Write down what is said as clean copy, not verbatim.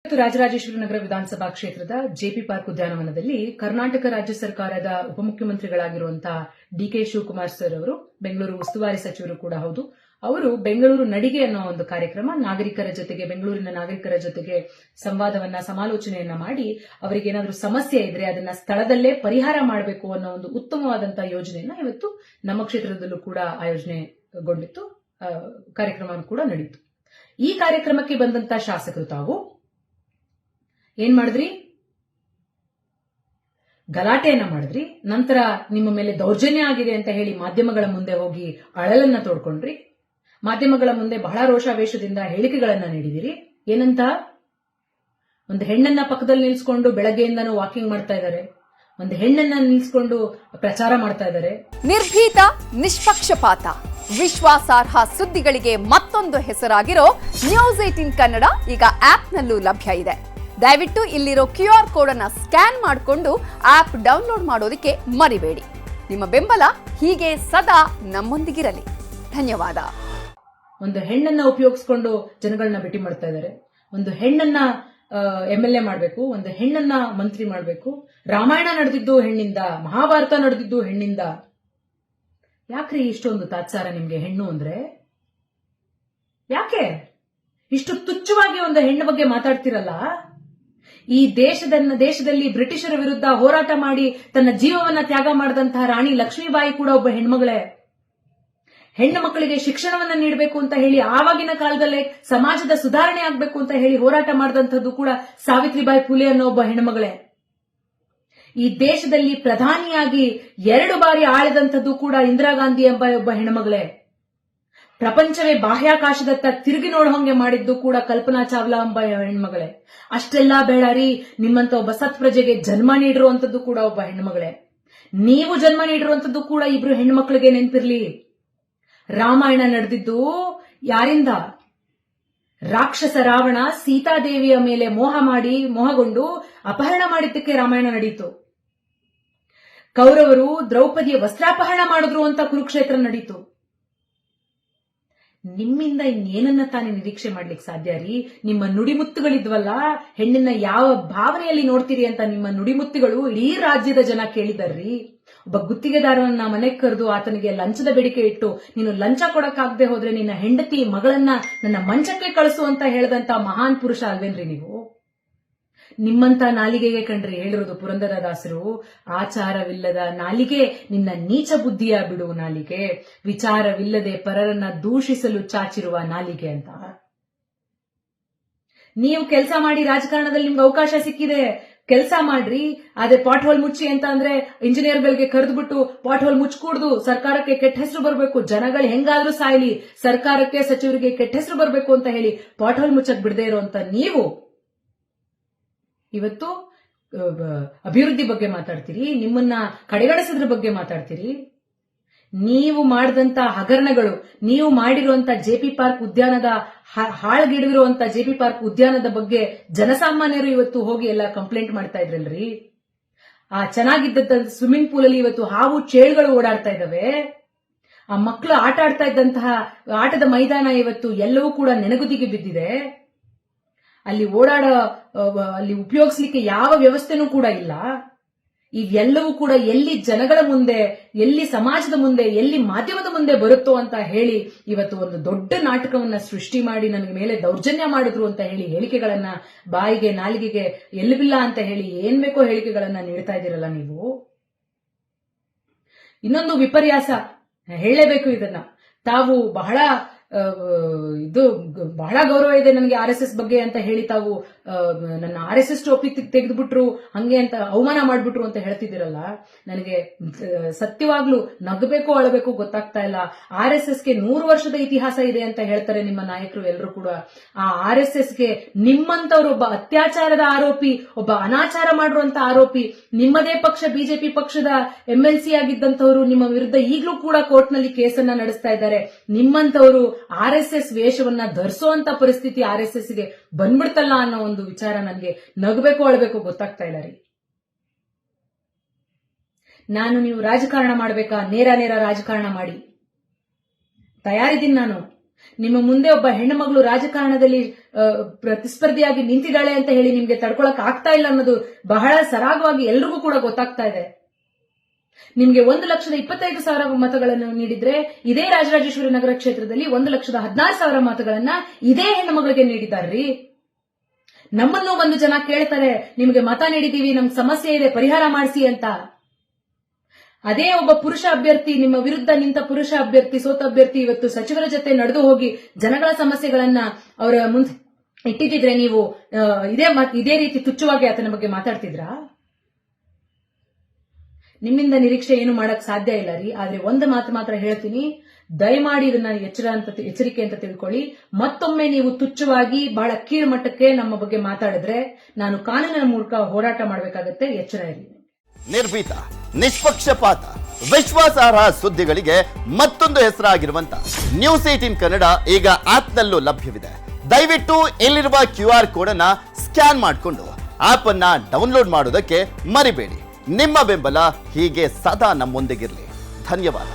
ರಾಜರಾಜೇಶ್ವರಿ ನಗರ ವಿಧಾನಸಭಾ ಕ್ಷೇತ್ರದ JP park ಉದ್ಯಾನವನದಲ್ಲಿ ಕರ್ನಾಟಕ ರಾಜ್ಯ ಸರ್ಕಾರದ ಉಪಮುಖ್ಯಮಂತ್ರಿಗಳಾಗಿರುವಂತಹ ಡಿಕೆ ಶಿವಕುಮಾರ್ ಸರ್ ಅವರು ಬೆಂಗಳೂರು ಉಸ್ತುವಾರಿ ಸಚಿವರು ಕೂಡ ಹೌದು. ಅವರು ಬೆಂಗಳೂರು ನಡಿಗೆ ಅನ್ನೋ ಒಂದು ಕಾರ್ಯಕ್ರಮ ನಾಗರಿಕರ ಜೊತೆಗೆ ಬೆಂಗಳೂರಿನ ನಾಗರಿಕರ ಜೊತೆಗೆ ಸಂವಾದವನ್ನ ಸಮಾಲೋಚನೆಯನ್ನ ಮಾಡಿ ಅವರಿಗೆ ಏನಾದರೂ ಸಮಸ್ಯೆ ಇದ್ರೆ ಅದನ್ನ ಸ್ಥಳದಲ್ಲೇ ಪರಿಹಾರ ಮಾಡಬೇಕು ಅನ್ನೋ ಒಂದು ಉತ್ತಮವಾದಂತಹ ಯೋಜನೆಯನ್ನ ಇವತ್ತು ನಮ್ಮ ಕ್ಷೇತ್ರದಲ್ಲೂ ಕೂಡ ಆಯೋಜನೆಗೊಂಡಿತ್ತು. ಕಾರ್ಯಕ್ರಮ ಕೂಡ ನಡೆಯಿತು. ಈ ಕಾರ್ಯಕ್ರಮಕ್ಕೆ ಬಂದಂತ ಶಾಸಕರು ತಾವು ಏನ್ ಮಾಡಿದ್ರಿ? ಗಲಾಟೆಯನ್ನ ಮಾಡಿದ್ರಿ. ನಂತರ ನಿಮ್ಮ ಮೇಲೆ ದೌರ್ಜನ್ಯ ಆಗಿದೆ ಅಂತ ಹೇಳಿ ಮಾಧ್ಯಮಗಳ ಮುಂದೆ ಹೋಗಿ ಅಳಲನ್ನ ತೋಡ್ಕೊಂಡ್ರಿ. ಮಾಧ್ಯಮಗಳ ಮುಂದೆ ಬಹಳ ರೋಷಾವೇಶದಿಂದ ಹೇಳಿಕೆಗಳನ್ನ ನೀಡಿದಿರಿ. ಏನಂತ? ಒಂದು ಹೆಣ್ಣನ್ನ ಪಕ್ಕದಲ್ಲಿ ನಿಲ್ಸ್ಕೊಂಡು ಬೆಳಗ್ಗೆಯಿಂದನೂ ವಾಕಿಂಗ್ ಮಾಡ್ತಾ ಇದ್ದಾರೆ, ಒಂದು ಹೆಣ್ಣನ್ನ ನಿಲ್ಸ್ಕೊಂಡು ಪ್ರಚಾರ ಮಾಡ್ತಾ ಇದ್ದಾರೆ. ನಿರ್ಭೀತ, ನಿಷ್ಪಕ್ಷಪಾತ, ವಿಶ್ವಾಸಾರ್ಹ ಸುದ್ದಿಗಳಿಗೆ ಮತ್ತೊಂದು ಹೆಸರಾಗಿರೋ ನ್ಯೂಸ್ 18 ಕನ್ನಡ ಈಗ ಆಪ್ನಲ್ಲೂ ಲಭ್ಯ ಇದೆ. ದಯವಿಟ್ಟು ಇಲ್ಲಿರೋ QR ಕೋಡ್ ಅನ್ನ ಸ್ಕ್ಯಾನ್ ಮಾಡಿಕೊಂಡು ಆಪ್ ಡೌನ್ಲೋಡ್ ಮಾಡೋದಕ್ಕೆ ಮರಿಬೇಡಿ. ನಿಮ್ಮ ಬೆಂಬಲ ಹೀಗೆ ಸದಾ ನಮ್ಮೊಂದಿಗಿರಲಿ. ಧನ್ಯವಾದ. ಒಂದು ಹೆಣ್ಣನ್ನ ಉಪಯೋಗಿಸ್ಕೊಂಡು ಜನಗಳನ್ನ ಭೇಟಿ ಮಾಡ್ತಾ ಇದ್ದಾರೆ. ಒಂದು ಹೆಣ್ಣನ್ನ MLA ಮಾಡಬೇಕು, ಒಂದು ಹೆಣ್ಣನ್ನ ಮಂತ್ರಿ ಮಾಡಬೇಕು. ರಾಮಾಯಣ ನಡೆದಿದ್ದು ಹೆಣ್ಣಿಂದ, ಮಹಾಭಾರತ ನಡೆದಿದ್ದು ಹೆಣ್ಣಿಂದ. ಯಾಕ್ರಿ ಇಷ್ಟೊಂದು ತಾತ್ಸಾರ ನಿಮ್ಗೆ ಹೆಣ್ಣು ಅಂದ್ರೆ? ಯಾಕೆ ಇಷ್ಟು ತುಚ್ಛವಾಗಿ ಒಂದು ಹೆಣ್ಣು ಬಗ್ಗೆ ಮಾತಾಡ್ತಿರಲ್ಲ? ಈ ದೇಶದಲ್ಲಿ ಬ್ರಿಟಿಷರ ವಿರುದ್ಧ ಹೋರಾಟ ಮಾಡಿ ತನ್ನ ಜೀವವನ್ನ ತ್ಯಾಗ ಮಾಡಿದಂತಹ ರಾಣಿ ಲಕ್ಷ್ಮೀಬಾಯಿ ಕೂಡ ಒಬ್ಬ ಹೆಣ್ಮಗಳೇ. ಹೆಣ್ಣು ಮಕ್ಕಳಿಗೆ ಶಿಕ್ಷಣವನ್ನ ನೀಡಬೇಕು ಅಂತ ಹೇಳಿ ಆವಾಗಿನ ಕಾಲದಲ್ಲೇ ಸಮಾಜದ ಸುಧಾರಣೆ ಆಗ್ಬೇಕು ಅಂತ ಹೇಳಿ ಹೋರಾಟ ಮಾಡಿದಂಥದ್ದು ಕೂಡ ಸಾವಿತ್ರಿಬಾಯಿ ಫುಲೆ ಅನ್ನೋ ಒಬ್ಬ ಹೆಣ್ಮಗಳೇ. ಈ ದೇಶದಲ್ಲಿ ಪ್ರಧಾನಿಯಾಗಿ 2 ಬಾರಿ ಆಳಿದಂಥದ್ದು ಕೂಡ ಇಂದಿರಾ ಗಾಂಧಿ ಎಂಬ ಒಬ್ಬ ಹೆಣ್ಮಗಳೇ. ಪ್ರಪಂಚವೇ ಬಾಹ್ಯಾಕಾಶದತ್ತ ತಿರುಗಿ ನೋಡೋಂಗೆ ಮಾಡಿದ್ದು ಕೂಡ ಕಲ್ಪನಾ ಚಾವ್ಲಾ ಎಂಬ ಹೆಣ್ಮಗಳೇ. ಅಷ್ಟೆಲ್ಲಾ ಬೇಡಾರಿ, ನಿಮ್ಮಂತ ಒಬ್ಬ ಸತ್ಪ್ರಜೆಗೆ ಜನ್ಮ ನೀಡಿರುವಂತದ್ದು ಕೂಡ ಒಬ್ಬ ಹೆಣ್ಮಗಳೇ. ನೀವು ಜನ್ಮ ನೀಡಿರುವಂತದ್ದು ಕೂಡ ಇಬ್ರು ಹೆಣ್ಮಕ್ಳಿಗೆ ನೆನಪಿರ್ಲಿ. ರಾಮಾಯಣ ನಡೆದಿದ್ದು ಯಾರಿಂದ? ರಾಕ್ಷಸ ರಾವಣ ಸೀತಾದೇವಿಯ ಮೇಲೆ ಮೋಹಗೊಂಡು ಅಪಹರಣ ಮಾಡಿದ್ದಕ್ಕೆ ರಾಮಾಯಣ ನಡೆಯಿತು. ಕೌರವರು ದ್ರೌಪದಿಯ ವಸ್ತ್ರಾಪಹರಣ ಮಾಡಿದ್ರು ಅಂತ ಕುರುಕ್ಷೇತ್ರ ನಡೆಯಿತು. ನಿಮ್ಮಿಂದ ಇನ್ನೇನನ್ನ ತಾನೇ ನಿರೀಕ್ಷೆ ಮಾಡ್ಲಿಕ್ಕೆ ಸಾಧ್ಯ ರೀ? ನಿಮ್ಮ ನುಡಿಮುತ್ತುಗಳಿದ್ವಲ್ಲ, ಹೆಣ್ಣನ್ನ ಯಾವ ಭಾವನೆಯಲ್ಲಿ ನೋಡ್ತೀರಿ ಅಂತ ನಿಮ್ಮ ನುಡಿಮುತ್ತುಗಳು ಇಡೀ ರಾಜ್ಯದ ಜನ ಕೇಳಿದಾರ್ರಿ. ಒಬ್ಬ ಗುತ್ತಿಗೆದಾರನನ್ನ ಮನೆಗೆ ಕರೆದು ಆತನಿಗೆ ಲಂಚದ ಬೇಡಿಕೆ ಇಟ್ಟು, ನೀನು ಲಂಚ ಕೊಡಕ್ಕಾಗದೆ ಹೋದ್ರೆ ನಿನ್ನ ಹೆಂಡತಿ ಮಗಳನ್ನ ನನ್ನ ಮಂಚಕ್ಕೆ ಕಳಿಸು ಅಂತ ಹೇಳದಂತ ಮಹಾನ್ ಪುರುಷ ಅಲ್ವೇನ್ರಿ ನೀವು? ನಿಮ್ಮಂತ ನಾಲಿಗೆಗೆ ಕಂಡ್ರಿ ಹೇಳಿರೋದು ಪುರಂದರದಾಸರು, ಆಚಾರವಿಲ್ಲದ ನಾಲಿಗೆ ನಿನ್ನ ನೀಚ ಬುದ್ಧಿಯ ಬಿಡು ನಾಲಿಗೆ, ವಿಚಾರವಿಲ್ಲದೆ ಪರರನ್ನ ದೂಷಿಸಲು ಚಾಚಿರುವ ನಾಲಿಗೆ ಅಂತ. ನೀವು ಕೆಲಸ ಮಾಡಿ ರಾಜಕಾರಣದಲ್ಲಿ ನಿಮ್ಗೆ ಅವಕಾಶ ಸಿಕ್ಕಿದೆ, ಕೆಲಸ ಮಾಡ್ರಿ. ಆದ್ರೆ ಪಾಟ್ ಹೋಲ್ ಮುಚ್ಚಿ ಅಂತ ಅಂದ್ರೆ ಇಂಜಿನಿಯರ್ಗಳಿಗೆ ಕರೆದ್ಬಿಟ್ಟು ಪಾಟ್ ಹೋಲ್ ಮುಚ್ಕೂಡ್ದು, ಸರ್ಕಾರಕ್ಕೆ ಕೆಟ್ಟ ಹೆಸರು ಬರಬೇಕು, ಜನಗಳು ಹೆಂಗಾದ್ರೂ ಸಾಯ್ಲಿ, ಸರ್ಕಾರಕ್ಕೆ ಸಚಿವರಿಗೆ ಕೆಟ್ಟ ಹೆಸರು ಬರಬೇಕು ಅಂತ ಹೇಳಿ ಪಾಟ್ ಹೋಲ್ ಮುಚ್ಚಕ್ ಬಿಡದೆ ಇರುವಂತ ನೀವು ಇವತ್ತು ಅಭಿವೃದ್ಧಿ ಬಗ್ಗೆ ಮಾತಾಡ್ತೀರಿ, ನಿಮ್ಮನ್ನ ಕಡೆಗಣಿಸೋದ್ರ ಬಗ್ಗೆ ಮಾತಾಡ್ತೀರಿ. ನೀವು ಮಾಡಿದಂತ ಹಗರಣಗಳು, ನೀವು ಮಾಡಿರುವಂತ ಜೆಪಿ ಪಾರ್ಕ್ ಉದ್ಯಾನದ ಹಾಳ್ಗಿಡಿರುವಂತ ಜೆಪಿ ಪಾರ್ಕ್ ಉದ್ಯಾನದ ಬಗ್ಗೆ ಜನಸಾಮಾನ್ಯರು ಇವತ್ತು ಹೋಗಿ ಎಲ್ಲ ಕಂಪ್ಲೇಂಟ್ ಮಾಡ್ತಾ ಇದ್ರಲ್ರಿ. ಆ ಚೆನ್ನಾಗಿದ್ದಂತ ಸ್ವಿಮ್ಮಿಂಗ್ ಪೂಲ್ ಅಲ್ಲಿ ಇವತ್ತು ಹಾವು ಚೇಳುಗಳು ಓಡಾಡ್ತಾ ಇದ್ದಾವೆ. ಆ ಮಕ್ಕಳು ಆಟ ಆಡ್ತಾ ಇದ್ದಂತಹ ಆಟದ ಮೈದಾನ ಇವತ್ತು ಎಲ್ಲವೂ ಕೂಡ ನೆನಗುದಿಗೆ ಬಿದ್ದಿದೆ. ಅಲ್ಲಿ ಅಲ್ಲಿ ಉಪಯೋಗಿಸ್ಲಿಕ್ಕೆ ಯಾವ ವ್ಯವಸ್ಥೆನೂ ಕೂಡ ಇಲ್ಲ. ಇವೆಲ್ಲವೂ ಕೂಡ ಎಲ್ಲಿ ಜನಗಳ ಮುಂದೆ, ಎಲ್ಲಿ ಸಮಾಜದ ಮುಂದೆ, ಎಲ್ಲಿ ಮಾಧ್ಯಮದ ಮುಂದೆ ಬರುತ್ತೋ ಅಂತ ಹೇಳಿ ಇವತ್ತು ಒಂದು ದೊಡ್ಡ ನಾಟಕವನ್ನ ಸೃಷ್ಟಿ ಮಾಡಿ ನನಗೆ ಮೇಲೆ ದೌರ್ಜನ್ಯ ಮಾಡಿದ್ರು ಅಂತ ಹೇಳಿ ಹೇಳಿಕೆಗಳನ್ನ ಬಾಯಿಗೆ ನಾಲಿಗೆಗೆ ಎಲ್ಲಿಬಿಲ್ಲ ಅಂತ ಹೇಳಿ ಏನ್ ಬೇಕೋ ಹೇಳಿಕೆಗಳನ್ನ ನೀಡ್ತಾ ಇದ್ದೀರಲ್ಲ ನೀವು. ಇನ್ನೊಂದು ವಿಪರ್ಯಾಸ ಹೇಳಲೇಬೇಕು ಇದನ್ನ. ತಾವು ಬಹಳ ಗೌರವ ಇದೆ ನನಗೆ RSS ಬಗ್ಗೆ ಅಂತ ಹೇಳಿ ತಾವು ನನ್ನ RSS ಟಾಪಿಕ್ ತೆಗೆದುಬಿಟ್ರು, ಹಂಗೆ ಅಂತ ಅವಮಾನ ಮಾಡ್ಬಿಟ್ರು ಅಂತ ಹೇಳ್ತಿದ್ದೀರಲ್ಲ. ನನಗೆ ಸತ್ಯವಾಗ್ಲೂ ನಗಬೇಕು ಅಳಬೇಕು ಗೊತ್ತಾಗ್ತಾ ಇಲ್ಲ. RSSಗೆ 100 ವರ್ಷದ ಇತಿಹಾಸ ಇದೆ ಅಂತ ಹೇಳ್ತಾರೆ ನಿಮ್ಮ ನಾಯಕರು ಎಲ್ಲರೂ ಕೂಡ. ಆ RSSಗೆ ನಿಮ್ಮಂತವ್ರು ಒಬ್ಬ ಅತ್ಯಾಚಾರದ ಆರೋಪಿ, ಒಬ್ಬ ಅನಾಚಾರ ಮಾಡಿರುವಂತ ಆರೋಪಿ, ನಿಮ್ಮದೇ ಪಕ್ಷ ಬಿಜೆಪಿ ಪಕ್ಷದ MLC ಆಗಿದ್ದಂತವರು ನಿಮ್ಮ ವಿರುದ್ಧ ಈಗಲೂ ಕೂಡ ಕೋರ್ಟ್ನಲ್ಲಿ ಕೇಸನ್ನ ನಡೆಸ್ತಾ ಇದ್ದಾರೆ. ನಿಮ್ಮಂತವರು RSS ವೇಷವನ್ನ ಧರಿಸುವಂತ ಪರಿಸ್ಥಿತಿ RSSಗೆ ಬಂದ್ಬಿಡ್ತಲ್ಲ ಅನ್ನೋ ಒಂದು ವಿಚಾರ ನನಗೆ ನಗಬೇಕು ಅಳಬೇಕು ಗೊತ್ತಾಗ್ತಾ ಇಲ್ಲ ರೀ. ನೀವು ರಾಜಕಾರಣ ಮಾಡ್ಬೇಕಾ? ನೇರ ರಾಜಕಾರಣ ಮಾಡಿ, ತಯಾರಿದ್ದೀನಿ ನಾನು. ನಿಮ್ಮ ಮುಂದೆ ಒಬ್ಬ ಹೆಣ್ಣು ಮಗಳು ರಾಜಕಾರಣದಲ್ಲಿ ಪ್ರತಿಸ್ಪರ್ಧಿಯಾಗಿ ನಿಂತಿದ್ದಾಳೆ ಅಂತ ಹೇಳಿ ನಿಮ್ಗೆ ತಡ್ಕೊಳಕ್ ಆಗ್ತಾ ಇಲ್ಲ ಅನ್ನೋದು ಬಹಳ ಸರಾಗವಾಗಿ ಎಲ್ರಿಗೂ ಕೂಡ ಗೊತ್ತಾಗ್ತಾ ಇದೆ. ನಿಮ್ಗೆ 1,25,000 ಮತಗಳನ್ನು ನೀಡಿದ್ರೆ ಇದೇ ರಾಜರಾಜೇಶ್ವರಿ ನಗರ ಕ್ಷೇತ್ರದಲ್ಲಿ 1,16,000 ಮತಗಳನ್ನ ಇದೇ ಹೆಣ್ಣು ಮಗಳಿಗೆ ನೀಡಿದಾರ್ರಿ. ನಮ್ಮನ್ನು ಒಂದು ಜನ ಕೇಳ್ತಾರೆ, ನಿಮ್ಗೆ ಮತ ನೀಡಿದೀವಿ, ನಮ್ಗೆ ಸಮಸ್ಯೆ ಇದೆ, ಪರಿಹಾರ ಮಾಡಿಸಿ ಅಂತ. ಅದೇ ಒಬ್ಬ ಪುರುಷ ಅಭ್ಯರ್ಥಿ, ನಿಮ್ಮ ವಿರುದ್ಧ ನಿಂತ ಪುರುಷ ಅಭ್ಯರ್ಥಿ, ಸೋತ ಅಭ್ಯರ್ಥಿ ಇವತ್ತು ಸಚಿವರ ಜೊತೆ ನಡೆದು ಹೋಗಿ ಜನಗಳ ಸಮಸ್ಯೆಗಳನ್ನ ಅವರ ಮುಂದೆ ಇಟ್ಟಿದ್ರೆ ನೀವು ಇದೇ ರೀತಿ ತುಚ್ಛವಾಗಿ ಆತನ ಬಗ್ಗೆ ಮಾತಾಡ್ತಿದ್ರಾ? ನಿಮ್ಮಿಂದ ನಿರೀಕ್ಷೆ ಏನು ಮಾಡಕ್ ಸಾಧ್ಯ ಇಲ್ಲ ರೀ. ಆದ್ರೆ ಒಂದು ಮಾತು ಮಾತ್ರ ಹೇಳ್ತೀನಿ, ದಯಮಾಡಿ ಇದನ್ನ ಎಚ್ಚರಿಕೆ ಅಂತ ತಿಳ್ಕೊಳ್ಳಿ. ಮತ್ತೊಮ್ಮೆ ನೀವು ತುಚ್ಛವಾಗಿ ಬಹಳ ಕೀಳ್ಮಟ್ಟಕ್ಕೆ ನಮ್ಮ ಬಗ್ಗೆ ಮಾತಾಡಿದ್ರೆ ನಾನು ಕಾನೂನಿನ ಮೂಲಕ ಹೋರಾಟ ಮಾಡಬೇಕಾಗತ್ತೆ. ಎಚ್ಚರ ಇರಲಿ. ನಿರ್ಭೀತ, ನಿಷ್ಪಕ್ಷಪಾತ, ವಿಶ್ವಾಸಾರ್ಹ ಸುದ್ದಿಗಳಿಗೆ ಮತ್ತೊಂದು ಹೆಸರಾಗಿರುವಂತ ನ್ಯೂಸ್ 18 ಕನ್ನಡ ಈಗ ಆಪ್ನಲ್ಲೂ ಲಭ್ಯವಿದೆ. ದಯವಿಟ್ಟು ಇಲ್ಲಿರುವ QR ಕೋಡ್ ಅನ್ನ ಸ್ಕ್ಯಾನ್ ಮಾಡಿಕೊಂಡು ಆಪ್ ಅನ್ನ ಡೌನ್ಲೋಡ್ ಮಾಡೋದಕ್ಕೆ ಮರಿಬೇಡಿ. ನಿಮ್ಮ ಬೆಂಬಲ ಹೀಗೆ ಸದಾ ನಮ್ಮೊಂದಿಗಿರಲಿ. ಧನ್ಯವಾದ.